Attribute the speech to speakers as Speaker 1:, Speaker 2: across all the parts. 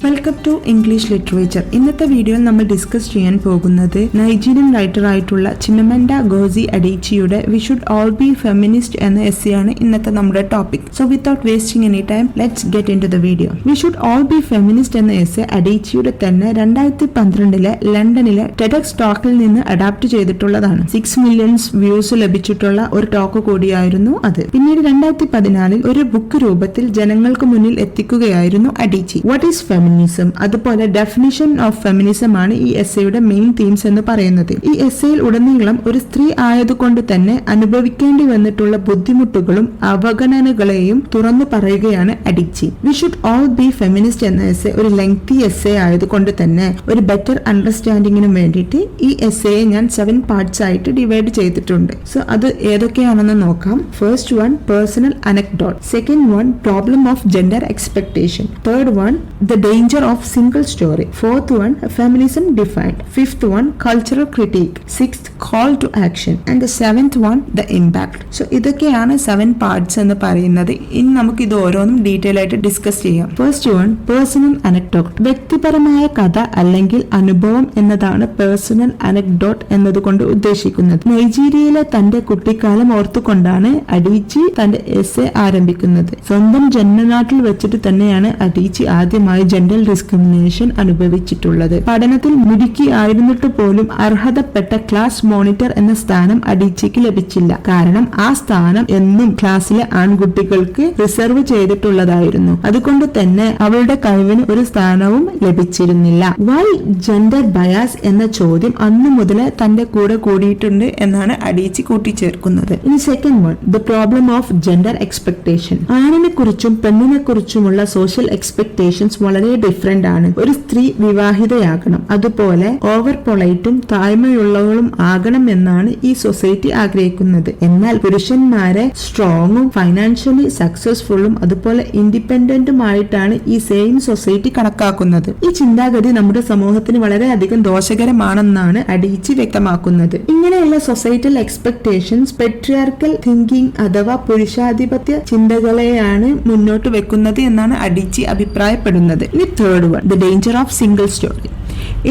Speaker 1: Welcome to English literature. ഇന്നത്തെ വീഡിയോയിൽ നമ്മൾ ഡിസ്കസ് ചെയ്യാൻ പോകുന്നത് നൈജീരിയൻ റൈറ്റർ ആയിട്ടുള്ള ചിനമൻഡ ഗോസി അഡീച്ചിയുടെ we should all be feminist എന്ന എസ്സേ ആണ് ഇന്നത്തെ നമ്മുടെ topic. So without wasting any time let's get into the video. We should all be feminist എന്ന എസ്സേ അഡീച്ചിയുടെ തന്നെ 2012 ലണ്ടനിലെ ടെഡെക്സ് ടോക്കിൽ നിന്ന് അഡാപ്റ്റ് ചെയ്തിട്ടുള്ളതാണ്. 6 മില്യൺ വ്യൂസ് ലഭിച്ചിട്ടുള്ള ഒരു ടോക്ക് കൂടിയായിരുന്നു അത്. പിന്നീട് 2014 ഒരു ബുക്ക് രൂപത്തിൽ ജനങ്ങൾക്ക് മുന്നിൽ എത്തിക്കുകയായിരുന്നു അഡീച്ചി. വാട്ട് ഈസ് ഫെമിനിസം, അതുപോലെ ഡെഫിനിഷൻ ഓഫ് ഫെമിനിസം ആണ് ഈ എസ്സേയുടെ മെയിൻ തീംസ് എന്ന് പറയുന്നത്. ഈ എസ്സേയിൽ ഉടനീളം ഒരു സ്ത്രീ ആയതുകൊണ്ട് തന്നെ അനുഭവിക്കേണ്ടി വന്നിട്ടുള്ള ബുദ്ധിമുട്ടുകളും അവഗണനകളെയും തുറന്നു പറയുകയാണ് Adichie. We should all be feminist എന്ന എസ്സേ ഒരു ലെങ്തി എസ്സേ ആയതുകൊണ്ട് തന്നെ ഒരു ബെറ്റർ അണ്ടർസ്റ്റാൻഡിങ്ങിനും വേണ്ടിയിട്ട് ഈ എസ്സേയെ ഞാൻ 7 പാർട്സ് ആയിട്ട് ഡിവൈഡ് ചെയ്തിട്ടുണ്ട്. സോ അത് ഏതൊക്കെയാണെന്ന് നോക്കാം. First one personal anecdote, second one problem of gender expectation, third one the danger of single story, fourth one feminism defined, fifth one cultural critique, sixth call to action, and the seventh one the impact. So ഇതൊക്കെയാണ് 7 parts എന്ന് പറയുന്നത്. ഇനി നമുക്ക് ഇത് ഓരോന്നും detail ആയിട്ട് discuss ചെയ്യാം. First one personal anecdote, വ്യക്തിപരമായ കഥ അല്ലെങ്കിൽ അനുഭവം എന്നതാണ് പേഴ്സണൽ അനക്ഡോട്ട് എന്നതുകൊണ്ട് ഉദ്ദേശിക്കുന്നത്. നൈജീരിയയിലെ തന്റെ കുട്ടിക്കാലം ഓർത്തുകൊണ്ടാണ് അഡീച്ചി തന്റെ എസ്സേ ആരംഭിക്കുന്നത്. സ്വന്തം ജന്മനാട്ടിൽ വെച്ചിട്ട് തന്നെയാണ് അഡീച്ചി ആദ്യമായി ജെൻഡർ ഡിസ്ക്രിമിനേഷൻ അനുഭവിച്ചിട്ടുള്ളത്. പഠനത്തിൽ മിടുക്കി ആയിരുന്നിട്ട് പോലും അർഹതപ്പെട്ട ക്ലാസ് മോണിറ്റർ എന്ന സ്ഥാനം അഡീച്ചിക്ക് ലഭിച്ചില്ല. കാരണം ആ സ്ഥാനം എന്നും ക്ലാസ്സിലെ ആൺകുട്ടികൾക്ക് റിസർവ് ചെയ്തിട്ടുള്ളതായിരുന്നു. അതുകൊണ്ട് തന്നെ അവളുടെ കഴിവിന് ഒരു സ്ഥാനവും ലഭിച്ചിരുന്നില്ല. വൈ ജെൻഡർ ബയാസ് എന്ന ചോദ്യം അന്നു മുതലേ തന്റെ കൂടെ കൂടിയിട്ടുണ്ട് എന്നാണ് അഡീച്ചി കൂട്ടിച്ചേർക്കുന്നത്. ഇനി second one the problem of gender expectation. ആണിനെ കുറിച്ചും പെണ്ണിനെ കുറിച്ചുമുള്ള സോഷ്യൽ എക്സ്പെക്ടേഷൻസ് വളരെ ഡിഫറെന്റ് ആണ്. ഒരു സ്ത്രീ വിവാഹിതയാകണം, അതുപോലെ ഓവർ പൊളൈറ്റും താഴ്മയുള്ളവളും ആകണം എന്നാണ് ഈ സൊസൈറ്റി ആഗ്രഹിക്കുന്നത്. എന്നാൽ പുരുഷന്മാരെ സ്ട്രോങ്ങും ഫൈനാൻഷ്യലി സക്സസ്ഫുള്ളും അതുപോലെ ഇൻഡിപെൻഡന്റുമായിട്ടാണ് ഈ സെയിം സൊസൈറ്റി കണക്കാക്കുന്നത്. ഈ ചിന്താഗതി നമ്മുടെ സമൂഹത്തിന് വളരെയധികം ദോഷകരമാണെന്നാണ് അഡീച്ചി വ്യക്തമാക്കുന്നത്. ഇങ്ങനെയുള്ള സൊസൈറ്റൽ എക്സ്പെക്ടേഷൻസ് പെട്രിയാർക്കൽ തിങ്കിങ് അഥവാ പുരുഷാധിപത്യ ചിന്തകളെയാണ് മുന്നോട്ട് വെക്കുന്നത് എന്നാണ് അഡീച്ചി അഭിപ്രായപ്പെടുന്നത്. ഇനി third one the danger of single story.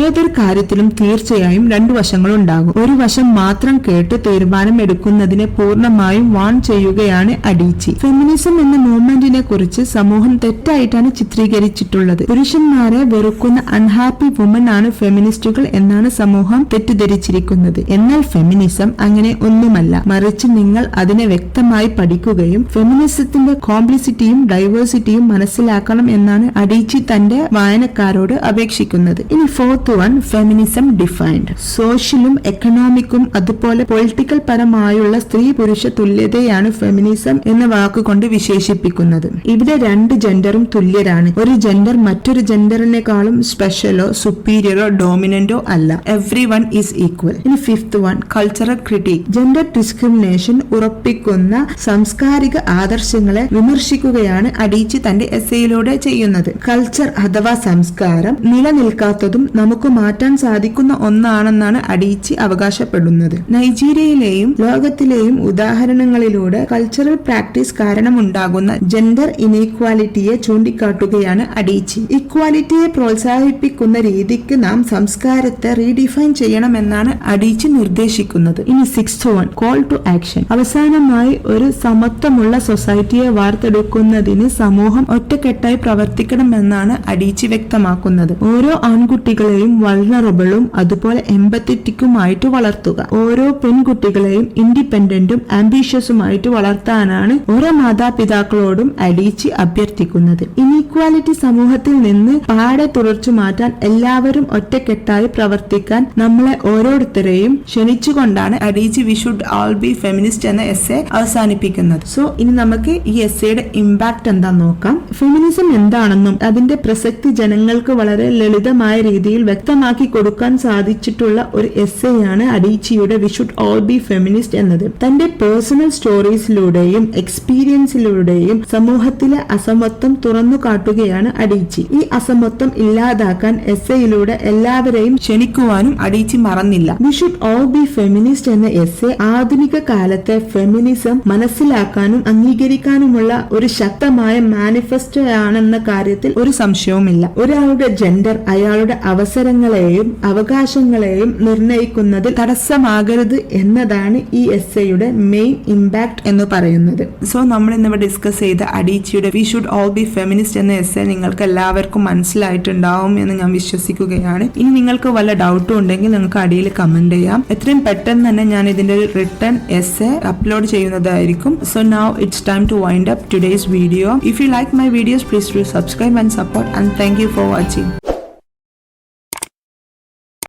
Speaker 1: ഏതൊരു കാര്യത്തിലും തീർച്ചയായും 2 വശങ്ങളുണ്ടാകും. ഒരു വശം മാത്രം കേട്ട് തീരുമാനം എടുക്കുന്നതിനെ പൂർണ്ണമായും വാൺ ചെയ്യുകയാണ് അഡീച്ചി. ഫെമിനിസം എന്ന മൂവ്മെന്റിനെ കുറിച്ച് സമൂഹം തെറ്റായിട്ടാണ് ചിത്രീകരിച്ചിട്ടുള്ളത്. പുരുഷന്മാരെ വെറുക്കുന്ന അൺഹാപ്പി വുമൺ ആണ് ഫെമിനിസ്റ്റുകൾ എന്നാണ് സമൂഹം തെറ്റിദ്ധരിച്ചിരിക്കുന്നത്. എന്നാൽ ഫെമിനിസം അങ്ങനെ ഒന്നുമല്ല. മറിച്ച് നിങ്ങൾ അതിനെ വ്യക്തമായി പഠിക്കുകയും ഫെമിനിസത്തിന്റെ കോംപ്ലിസിറ്റിയും ഡൈവേഴ്സിറ്റിയും മനസ്സിലാക്കണം എന്നാണ് അഡീച്ചി തന്റെ വായനക്കാരോട് അപേക്ഷിക്കുന്നത്. ഇനി ഫോർത്ത് വൺ ഫെമിനിസം ഡിഫൈൻഡ്. സോഷ്യലും എക്കണോമിക്കും അതുപോലെ പൊളിറ്റിക്കൽ പരമായുള്ള സ്ത്രീ പുരുഷ തുല്യതയാണ് ഫെമിനിസം എന്ന വാക്കുകൊണ്ട് വിശേഷിപ്പിക്കുന്നത്. ഇവിടെ 2 ജെൻഡറും തുല്യരാണ്. ഒരു ജെൻഡർ മറ്റൊരു ജെൻഡറിനേക്കാളും സ്പെഷ്യലോ സുപ്പീരിയറോ ഡോമിനന്റോ അല്ല. Everyone is equal. ഇനി fifth one cultural critic. Gender discrimination ഉറപ്പിക്കുന്ന സാംസ്കാരിക ആദർശങ്ങളെ വിമർശിക്കുകയാണ് അഡീച്ചി തന്റെ എസ്സേയിലൂടെ ചെയ്യുന്നത്. കൾച്ചർ അഥവാ സംസ്കാരം നിലനിൽക്കാത്തതും നമുക്ക് മാറ്റാൻ സാധിക്കുന്ന ഒന്നാണെന്നാണ് അഡീച്ചി അവകാശപ്പെടുന്നത്. നൈജീരിയയിലെയും ലോകത്തിലെയും ഉദാഹരണങ്ങളിലൂടെ കൾച്ചറൽ പ്രാക്ടീസ് കാരണമുണ്ടാകുന്ന ജെൻഡർ ഇനീക്വാലിറ്റിയെ ചൂണ്ടിക്കാട്ടുകയാണ് അഡീച്ചി. ഇക്വാലിറ്റിയെ പ്രോത്സാഹിപ്പിക്കുന്ന രീതിക്ക് നാം സംസ്കാരത്തെ റീഡിഫൈൻ ചെയ്യണമെന്നാണ് അഡീച്ചി നിർദ്ദേശിക്കുന്നത്. ഇനി sixth one call to action. അവസാനമായി ഒരു സമത്വമുള്ള സൊസൈറ്റിയെ വാർത്തെടുക്കുന്നതിന് സമൂഹം ഒറ്റക്കെട്ടായി പ്രവർത്തിക്കണമെന്നാണ് അഡീച്ചി വ്യക്തമാക്കുന്നത്. ഓരോ ആൺകുട്ടികളെയും വൾനറബിളും അതുപോലെ എംപത്തറ്റിക്കുമായിട്ട് വളർത്തുക. ഓരോ പെൺകുട്ടികളെയും ഇൻഡിപെൻഡന്റും ആംബിഷ്യസുമായിട്ട് വളർത്താനാണ് ഓരോ മാതാപിതാക്കളോടും അഡീച്ചി അഭ്യർത്ഥിക്കുന്നത്. ഇനീക്വാലിറ്റി സമൂഹത്തിൽ നിന്ന് പാടെ തുടർച്ചു മാറ്റാൻ എല്ലാവരും ഒറ്റക്കെട്ടായി പ്രവർത്തിക്കാൻ നമ്മളെ ഓരോരുത്തരെയും ക്ഷണിച്ചുകൊണ്ടാണ് Adichie we should all be feminist എന്ന എസ്സേ അവസാനിപ്പിക്കുന്നത്. സോ ഇനി നമുക്ക് ഈ എസ്സേയുടെ ഇമ്പാക്ട് എന്താ നോക്കാം. ഫെമിനിസം എന്താണെന്നും അതിന്റെ പ്രസക്തി ജനങ്ങൾക്ക് വളരെ ലളിതമായ രീതിയിൽ രീതിയിൽ വ്യക്തമാക്കി കൊടുക്കാൻ സാധിച്ചിട്ടുള്ള ഒരു എസ്സേ ആണ് അഡീച്ചിയുടെ we should all be feminist എന്നത്. തന്റെ പേഴ്സണൽ സ്റ്റോറീസിലൂടെയും എക്സ്പീരിയൻസിലൂടെയും സമൂഹത്തിലെ അസമത്വം തുറന്നു കാട്ടുകയാണ് അഡീച്ചി. ഈ അസമത്വം ഇല്ലാതാക്കാൻ എസ്സേയിലൂടെ എല്ലാവരെയും ക്ഷണിക്കുവാനും അഡീച്ചി മറന്നില്ല. We should all be feminist എന്ന എസ്സേ ആധുനിക കാലത്തെ ഫെമിനിസം മനസ്സിലാക്കാനും അംഗീകരിക്കാനുമുള്ള ഒരു ശക്തമായ മാനിഫെസ്റ്റോ ആണെന്ന കാര്യത്തിൽ ഒരു സംശയവുമില്ല. ഒരാളുടെ ജെൻഡർ അയാളുടെ അവസരങ്ങളെയും അവകാശങ്ങളെയും നിർണയിക്കുന്നതിൽ തടസ്സമാകരുത് എന്നതാണ് ഈ എസ്സേയുടെ മെയിൻ ഇമ്പാക്ട് എന്ന് പറയുന്നത്. സോ നമ്മൾ ഇന്നിവിടെ ഡിസ്കസ് ചെയ്ത അഡീച്ചിയുടെ we should all be feminist എന്ന എസ്സേ നിങ്ങൾക്ക് എല്ലാവർക്കും മനസ്സിലായിട്ടുണ്ടാവും എന്ന് ഞാൻ വിശ്വസിക്കുകയാണ്. ഇനി നിങ്ങൾക്ക് വല്ല ഡൗട്ടും ഉണ്ടെങ്കിൽ നിങ്ങൾക്ക് അടിയിൽ കമന്റ് ചെയ്യാം. എത്രയും പെട്ടെന്ന് തന്നെ ഞാൻ ഇതിന്റെ ഒരു റിട്ടൺ എസ്സേ അപ്ലോഡ് ചെയ്യുന്നതായിരിക്കും. So now it's time to wind up today's video. If you like my videos, please do subscribe and support, and thank you for watching.